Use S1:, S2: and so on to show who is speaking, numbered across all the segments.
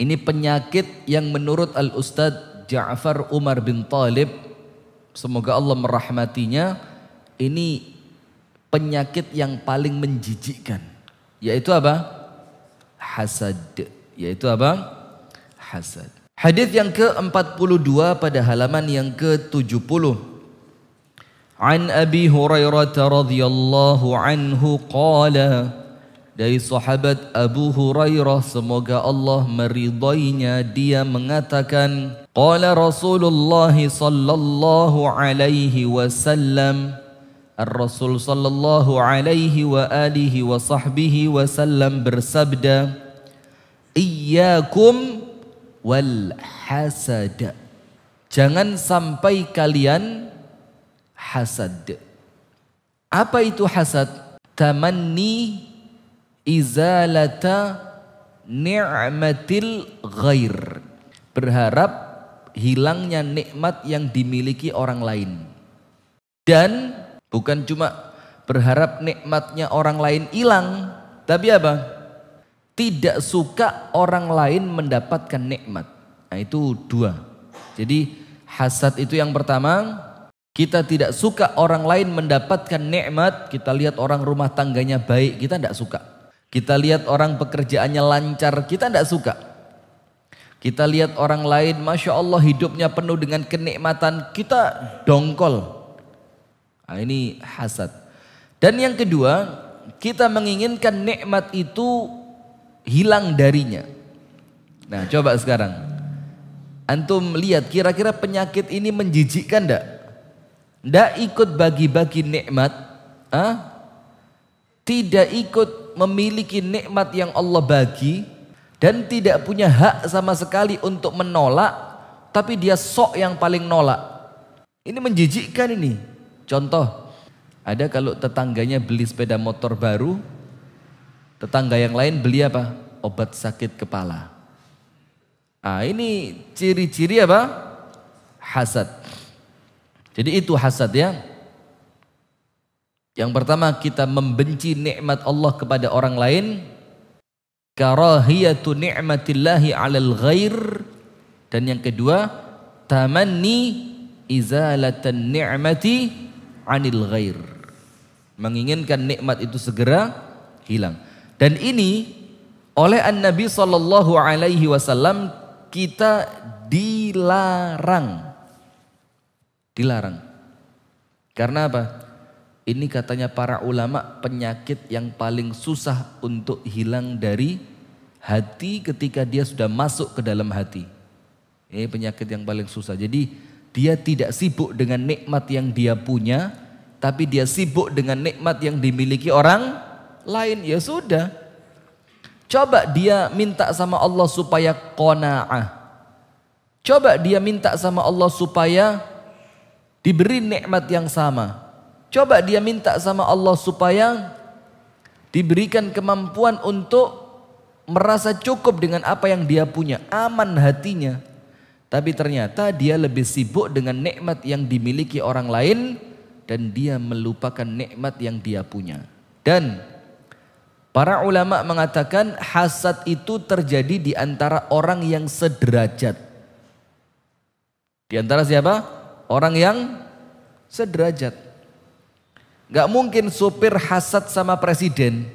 S1: Ini penyakit yang menurut Al-Ustadz Ja'far Umar bin Talib, semoga Allah merahmatinya, ini penyakit yang paling menjijikkan. Yaitu apa? Hasad. Yaitu apa? Hasad. Hadis yang ke-42 pada halaman yang ke-70. An Abi Hurairah radhiyallahu anhu qala, dari sahabat Abu Hurairah semoga Allah meridainya, dia mengatakan, qala Rasulullah sallallahu alaihi wasallam, Ar-Rasul sallallahu alaihi wa alihi wa sahbihi wasallam bersabda, iyyakum wal hasad, jangan sampai kalian hasad. Apa itu hasad? Tamanni izalata ni'matil ghair, berharap hilangnya nikmat yang dimiliki orang lain. Dan bukan cuma berharap nikmatnya orang lain hilang, tapi apa? Tidak suka orang lain mendapatkan nikmat. Nah itu dua. Jadi hasad itu yang pertama, kita tidak suka orang lain mendapatkan nikmat. Kita lihat orang rumah tangganya baik, kita tidak suka. Kita lihat orang pekerjaannya lancar, kita tidak suka. Kita lihat orang lain, Masya Allah hidupnya penuh dengan kenikmatan, kita dongkol. Nah, ini hasad. Dan yang kedua, kita menginginkan nikmat itu hilang darinya. Nah coba sekarang, antum lihat kira-kira penyakit ini menjijikkan enggak? Tidak ikut bagi-bagi nikmat, tidak ikut memiliki nikmat yang Allah bagi, dan tidak punya hak sama sekali untuk menolak, tapi dia sok yang paling nolak. Ini menjijikkan ini. Contoh, ada kalau tetangganya beli sepeda motor baru, tetangga yang lain beli apa? Obat sakit kepala. Nah ini ciri-ciri apa? Hasad. Jadi itu hasad ya. Yang pertama, kita membenci nikmat Allah kepada orang lain. Karahiyatu ni'matillahi 'alal ghair. Dan yang kedua, tamanni izalatan ni'mati 'anil ghair. Menginginkan nikmat itu segera hilang. Dan ini oleh An-Nabi sallallahu alaihi wasallam kita dilarang. Dilarang. Karena apa? Ini katanya para ulama penyakit yang paling susah untuk hilang dari hati ketika dia sudah masuk ke dalam hati. Ini penyakit yang paling susah. Jadi dia tidak sibuk dengan nikmat yang dia punya, tapi dia sibuk dengan nikmat yang dimiliki orang lain. Ya sudah. Coba dia minta sama Allah supaya qanaah. Coba dia minta sama Allah supaya diberi nikmat yang sama. Coba dia minta sama Allah supaya diberikan kemampuan untuk merasa cukup dengan apa yang dia punya, aman hatinya. Tapi ternyata dia lebih sibuk dengan nikmat yang dimiliki orang lain dan dia melupakan nikmat yang dia punya. Dan para ulama mengatakan hasad itu terjadi di antara orang yang sederajat. Di antara siapa? Orang yang sederajat. Gak mungkin supir hasad sama presiden.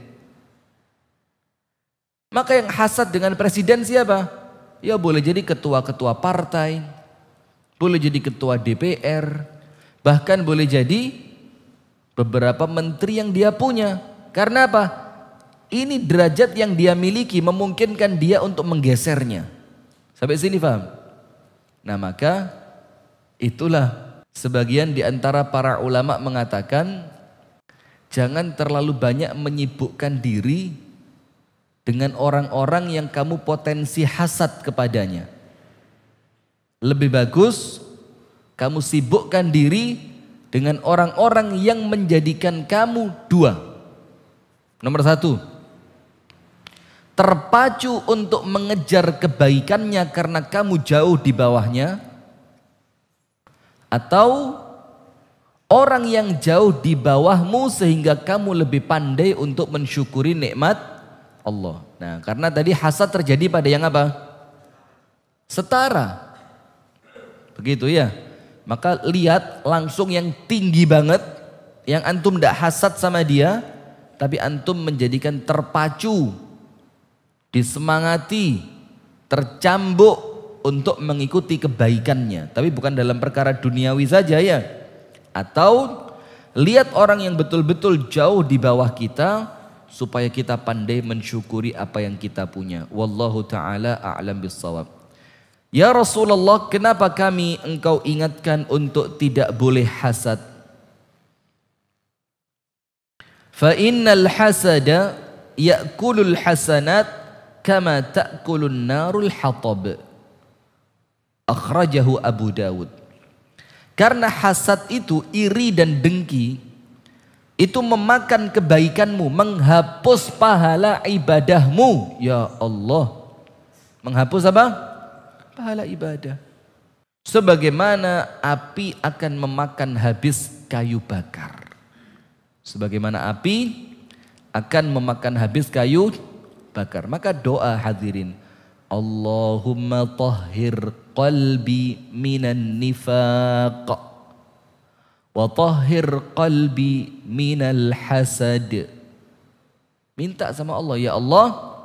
S1: Maka yang hasad dengan presiden siapa? Ya boleh jadi ketua-ketua partai, boleh jadi ketua DPR, bahkan boleh jadi beberapa menteri yang dia punya. Karena apa? Ini derajat yang dia miliki memungkinkan dia untuk menggesernya. Sampai sini paham? Nah maka itulah sebagian di antara para ulama mengatakan jangan terlalu banyak menyibukkan diri dengan orang-orang yang kamu potensi hasad kepadanya. Lebih bagus kamu sibukkan diri dengan orang-orang yang menjadikan kamu dua. Nomor satu, terpacu untuk mengejar kebaikannya karena kamu jauh di bawahnya, atau orang yang jauh di bawahmu sehingga kamu lebih pandai untuk mensyukuri nikmat Allah. Nah, karena tadi hasad terjadi pada yang apa? Setara. Begitu ya. Maka lihat langsung yang tinggi banget, yang antum tidak hasad sama dia, tapi antum menjadikan terpacu, disemangati, tercambuk untuk mengikuti kebaikannya. Tapi bukan dalam perkara duniawi saja ya. Atau lihat orang yang betul-betul jauh di bawah kita, supaya kita pandai mensyukuri apa yang kita punya. Wallahu ta'ala a'lam bissawab. Ya Rasulullah, kenapa kami engkau ingatkan untuk tidak boleh hasad? Fa innal hasada ya'kulul hasanat kama ta'kulun narul hatab. Akhrajahu Abu Dawud. Karena hasad itu, iri dan dengki, itu memakan kebaikanmu, menghapus pahala ibadahmu. Ya Allah. Menghapus apa? Pahala ibadah. Sebagaimana api akan memakan habis kayu bakar. Sebagaimana api akan memakan habis kayu bakar. Maka doa hadirin. Allahumma tahhir qalbi minan nifaq. Wa tahhir qalbi minal hasad. Minta sama Allah, ya Allah,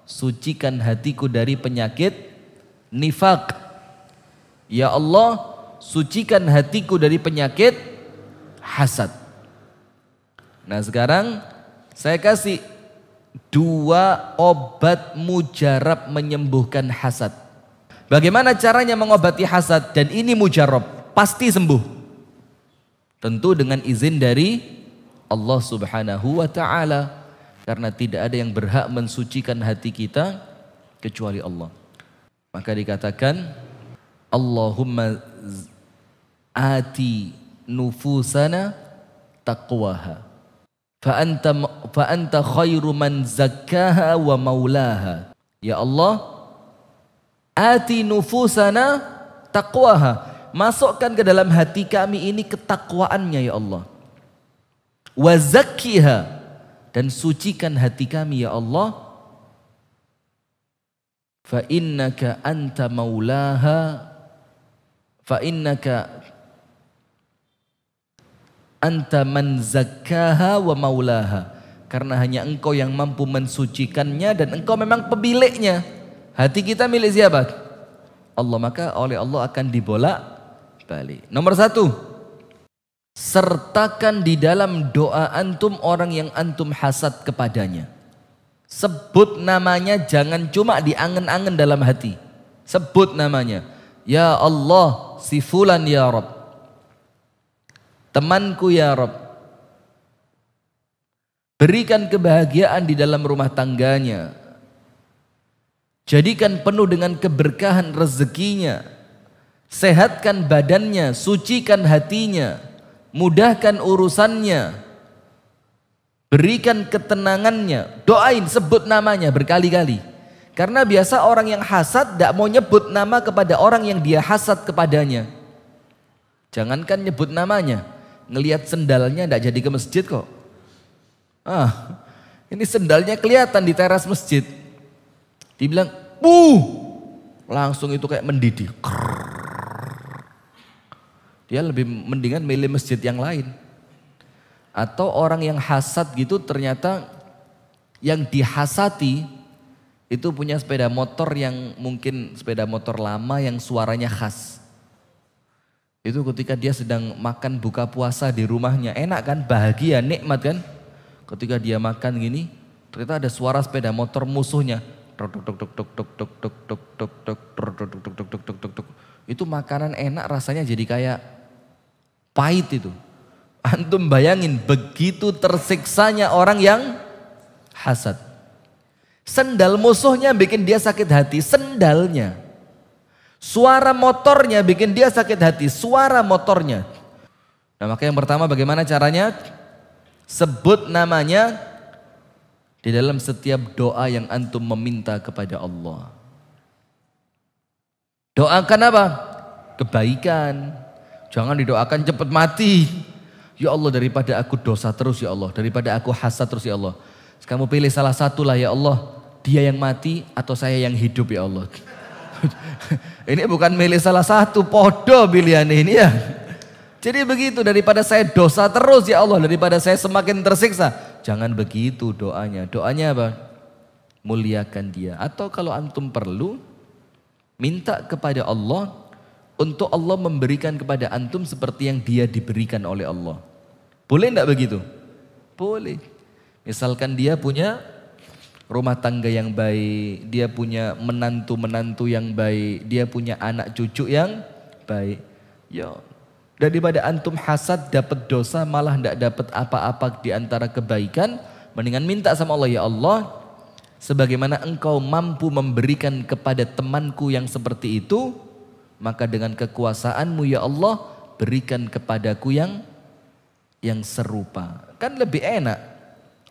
S1: sucikan hatiku dari penyakit nifaq. Ya Allah, sucikan hatiku dari penyakit hasad. Nah sekarang saya kasih 2 obat mujarab menyembuhkan hasad. Bagaimana caranya mengobati hasad? Dan ini mujarab, pasti sembuh. Tentu dengan izin dari Allah Subhanahu wa ta'ala. Karena tidak ada yang berhak mensucikan hati kita kecuali Allah. Maka dikatakan, Allahumma ati nufusana taqwaha. Fa anta khairu man zakkaha wa maulaha. Ya Allah, ati nufusana taqwaha. Masukkan ke dalam hati kami ini ketakwaannya ya Allah. Wa zakkiha, dan sucikan hati kami ya Allah. Fa innaka anta maulaha, fa innaka anta man zakkaha wa maulaha. Karena hanya engkau yang mampu mensucikannya dan engkau memang pemiliknya. Hati kita milik siapa? Allah. Maka oleh Allah akan dibolak balik. Nomor 1, sertakan di dalam doa antum orang yang antum hasad kepadanya. Sebut namanya, jangan cuma diangen-angen dalam hati. Sebut namanya. Ya Allah, si fulan ya Rabb. Temanku ya Rabb. Berikan kebahagiaan di dalam rumah tangganya. Jadikan penuh dengan keberkahan rezekinya. Sehatkan badannya, sucikan hatinya. Mudahkan urusannya. Berikan ketenangannya. Doain, sebut namanya berkali-kali. Karena biasa orang yang hasad tidak mau nyebut nama kepada orang yang dia hasad kepadanya. Jangankan nyebut namanya, ngelihat sendalnya tidak jadi ke masjid kok. Ini sendalnya kelihatan di teras masjid. Dibilang, langsung itu kayak mendidih. Dia lebih mendingan milih masjid yang lain. Atau orang yang hasad gitu, ternyata yang dihasati itu punya sepeda motor yang mungkin sepeda motor lama yang suaranya khas. Itu ketika dia sedang makan buka puasa di rumahnya, enak kan, bahagia, nikmat kan. Ketika dia makan gini, ternyata ada suara sepeda motor musuhnya. Itu makanan enak, rasanya jadi kayak pahit itu. Antum bayangin begitu tersiksanya orang yang hasad. Sendal musuhnya bikin dia sakit hati, sendalnya. Suara motornya bikin dia sakit hati, suara motornya. Nah maka yang pertama bagaimana caranya? Sebut namanya di dalam setiap doa yang antum meminta kepada Allah. Doakan apa? Kebaikan. Jangan didoakan cepat mati. Ya Allah, daripada aku dosa terus ya Allah, daripada aku hasad terus ya Allah, kamu pilih salah satu lah ya Allah, dia yang mati atau saya yang hidup ya Allah. Ini bukan milih salah satu, podo pilihan ini ya. Jadi begitu, daripada saya dosa terus ya Allah, daripada saya semakin tersiksa. Jangan begitu doanya. Doanya apa? Muliakan dia. Atau kalau antum perlu, minta kepada Allah untuk Allah memberikan kepada antum seperti yang dia diberikan oleh Allah. Boleh enggak begitu? Boleh. Misalkan dia punya rumah tangga yang baik, dia punya menantu-menantu yang baik, dia punya anak cucu yang baik. Ya, daripada antum hasad dapat dosa malah enggak dapat apa-apa di antara kebaikan, mendingan minta sama Allah, ya Allah, sebagaimana engkau mampu memberikan kepada temanku yang seperti itu, maka dengan kekuasaanmu ya Allah, berikan kepadaku yang serupa. Kan lebih enak.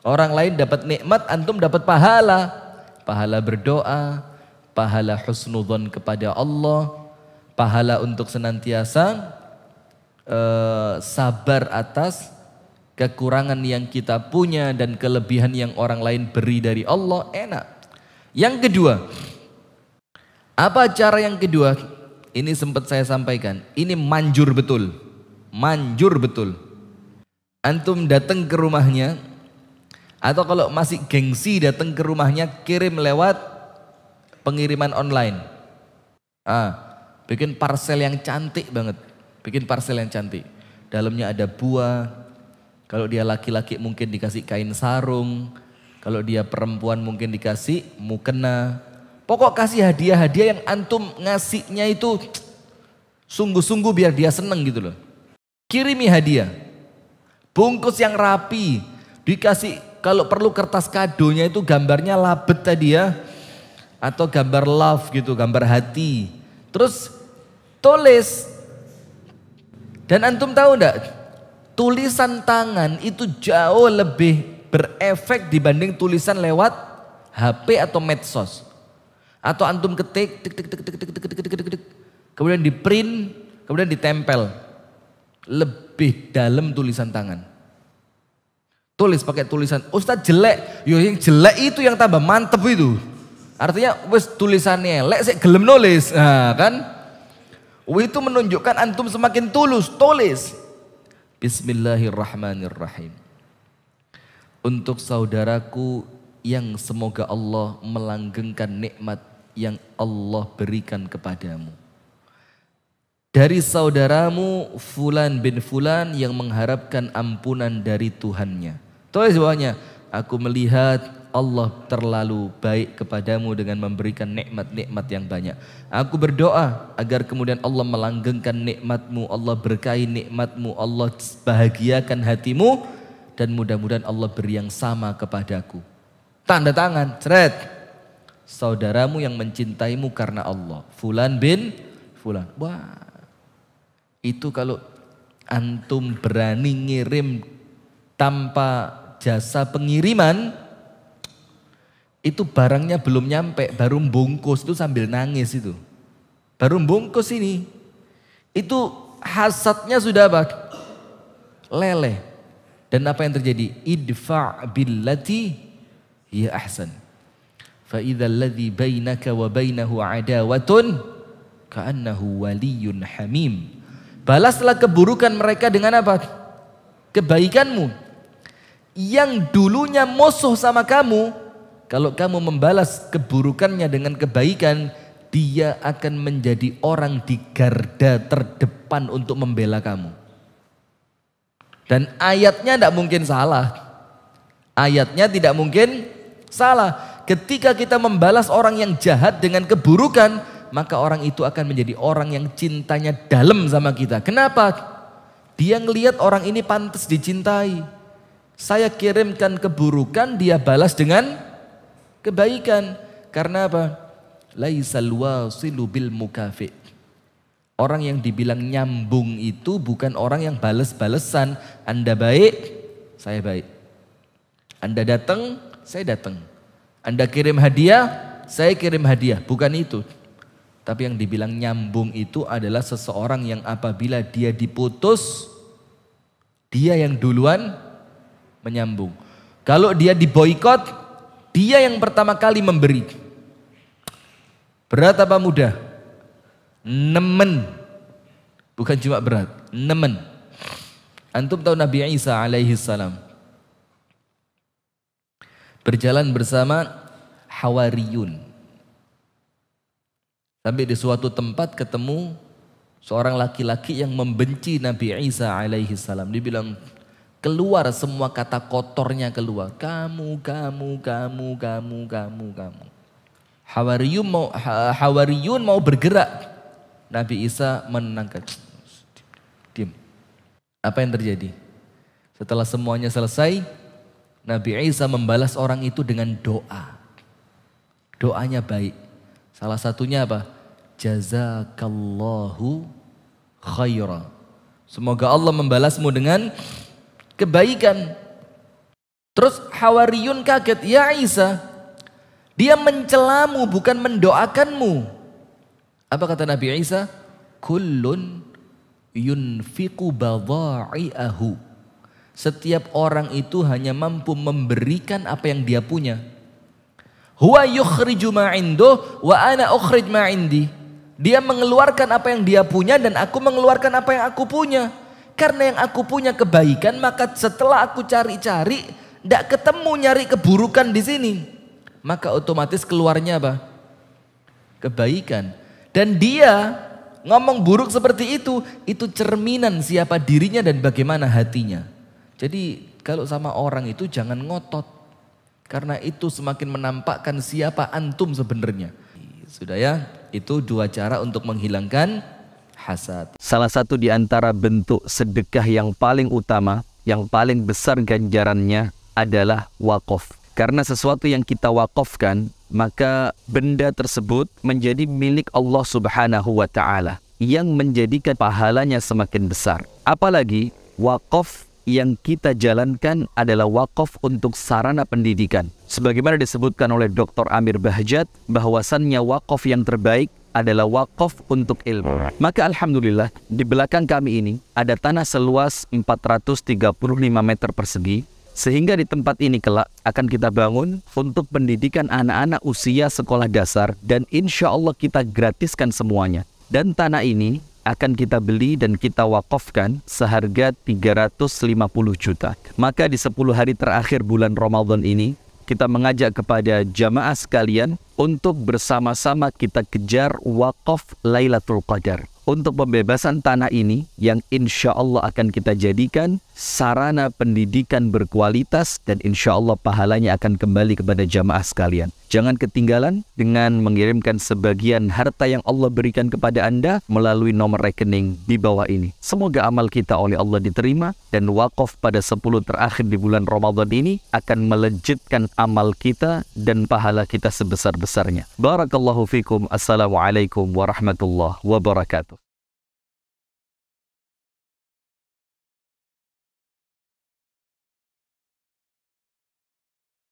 S1: Orang lain dapat nikmat, antum dapat pahala. Pahala berdoa, pahala husnudzon kepada Allah, pahala untuk senantiasa sabar atas kekurangan yang kita punya dan kelebihan yang orang lain beri dari Allah. Enak. Yang kedua, apa cara yang kedua? Ini sempat saya sampaikan. Ini manjur betul. Manjur betul. Antum datang ke rumahnya, atau kalau masih gengsi datang ke rumahnya, kirim lewat pengiriman online. Bikin parcel yang cantik banget. Bikin parcel yang cantik. Dalamnya ada buah. Kalau dia laki-laki mungkin dikasih kain sarung. Kalau dia perempuan mungkin dikasih mukena. Pokok kasih hadiah-hadiah yang antum ngasihnya itu sungguh-sungguh biar dia seneng gitu loh. Kirimi hadiah. Bungkus yang rapi. Dikasih, kalau perlu kertas kadonya itu gambarnya labet tadi ya. Atau gambar love gitu, gambar hati. Terus tulis. Dan antum tahu enggak? Tulisan tangan itu jauh lebih berefek dibanding tulisan lewat HP atau medsos. Atau antum ketik, kemudian di print, kemudian ditempel. Lebih dalam tulisan tangan. Tulis pakai tulisan, Ustadz jelek, yo yang jelek itu yang tambah mantep itu. Artinya wes tulisannya elek, saya gelem nulis, nah, kan? Itu menunjukkan antum semakin tulus, tulis. Bismillahirrahmanirrahim. Untuk saudaraku yang semoga Allah melanggengkan nikmat yang Allah berikan kepadamu. Dari saudaramu Fulan bin Fulan yang mengharapkan ampunan dari Tuhannya. Tulis bawahnya, aku melihat Allah terlalu baik kepadamu dengan memberikan nikmat-nikmat yang banyak. Aku berdoa agar kemudian Allah melanggengkan nikmatmu, Allah berkahi nikmatmu, Allah bahagiakan hatimu, dan mudah-mudahan Allah beri yang sama kepadaku. Tanda tangan, ceret. Saudaramu yang mencintaimu karena Allah. Fulan bin Fulan. Wah, itu kalau antum berani ngirim tanpa jasa pengiriman, itu barangnya belum nyampe, baru bungkus itu sambil nangis itu. Baru bungkus ini. Itu hasadnya sudah apa? Leleh. Dan apa yang terjadi? Idfa' billati hiya ahsan. Fa idzal ladzi bainaka wa bainahu adawatun ka'annahu waliyyun hamim. Balaslah keburukan mereka dengan apa? Kebaikanmu. Yang dulunya musuh sama kamu, kalau kamu membalas keburukannya dengan kebaikan, dia akan menjadi orang di garda terdepan untuk membela kamu. Dan ayatnya tidak mungkin salah. Ayatnya tidak mungkin salah. Ketika kita membalas orang yang jahat dengan keburukan, maka orang itu akan menjadi orang yang cintanya dalam sama kita. Kenapa? Dia ngelihat orang ini pantas dicintai. Saya kirimkan keburukan, dia balas dengan kebaikan. Karena apa? Laisal wasilu bil mukafi. Orang yang dibilang nyambung itu bukan orang yang bales-balesan. Anda baik, saya baik. Anda datang, saya datang. Anda kirim hadiah, saya kirim hadiah. Bukan itu. Tapi yang dibilang nyambung itu adalah seseorang yang apabila dia diputus, dia yang duluan menyambung. Kalau dia diboikot, dia yang pertama kali memberi. Berat apa mudah? Nemen. Bukan cuma berat, nemen. Antum tahu Nabi Isa alaihi salam berjalan bersama Hawariyun. Sampai di suatu tempat ketemu seorang laki-laki yang membenci Nabi Isa alaihi salam. Dia bilang, keluar semua kata kotornya keluar. Kamu. Hawariyun mau bergerak. Nabi Isa menenangkan. Diam. Apa yang terjadi? Setelah semuanya selesai, Nabi Isa membalas orang itu dengan doa. Doanya baik. Salah satunya apa? Jazakallahu khaira. Semoga Allah membalasmu dengan kebaikan. Terus Hawariyun kaget, ya Isa, dia mencelamu bukan mendoakanmu. Apa kata Nabi Isa? Kullun yunfiqu badha'i'ahu. Setiap orang itu hanya mampu memberikan apa yang dia punya. Huwa yukhriju ma 'induh wa ana ukhrij ma 'indi. Dia mengeluarkan apa yang dia punya dan aku mengeluarkan apa yang aku punya. Karena yang aku punya kebaikan, maka setelah aku cari-cari, tidak ketemu nyari keburukan di sini. Maka otomatis keluarnya apa? Kebaikan. Dan dia ngomong buruk seperti itu cerminan siapa dirinya dan bagaimana hatinya. Jadi kalau sama orang itu jangan ngotot. Karena itu semakin menampakkan siapa antum sebenarnya. Sudah ya, itu 2 cara untuk menghilangkan hasad.
S2: Salah satu di antara bentuk sedekah yang paling utama, yang paling besar ganjarannya adalah wakaf. Karena sesuatu yang kita wakafkan, maka benda tersebut menjadi milik Allah Subhanahu wa Ta'ala, yang menjadikan pahalanya semakin besar. Apalagi wakaf yang kita jalankan adalah wakaf untuk sarana pendidikan. Sebagaimana disebutkan oleh Dr. Amir Bahjat, bahwasannya wakaf yang terbaik adalah wakaf untuk ilmu. Maka alhamdulillah di belakang kami ini ada tanah seluas 435 meter persegi, sehingga di tempat ini kelak akan kita bangun untuk pendidikan anak-anak usia sekolah dasar, dan insya Allah kita gratiskan semuanya. Dan tanah ini akan kita beli dan kita wakafkan seharga 350 juta. Maka di 10 hari terakhir bulan Ramadan ini, kita mengajak kepada jamaah sekalian untuk bersama-sama kita kejar wakaf Lailatul Qadar. Untuk pembebasan tanah ini yang insya Allah akan kita jadikan sarana pendidikan berkualitas, dan insya Allah pahalanya akan kembali kepada jamaah sekalian. Jangan ketinggalan dengan mengirimkan sebagian harta yang Allah berikan kepada Anda melalui nomor rekening di bawah ini. Semoga amal kita oleh Allah diterima, dan wakaf pada 10 terakhir di bulan Ramadan ini akan melejitkan amal kita dan pahala kita sebesar-besarnya. Barakallahu fikum. Assalamualaikum warahmatullahi wabarakatuh.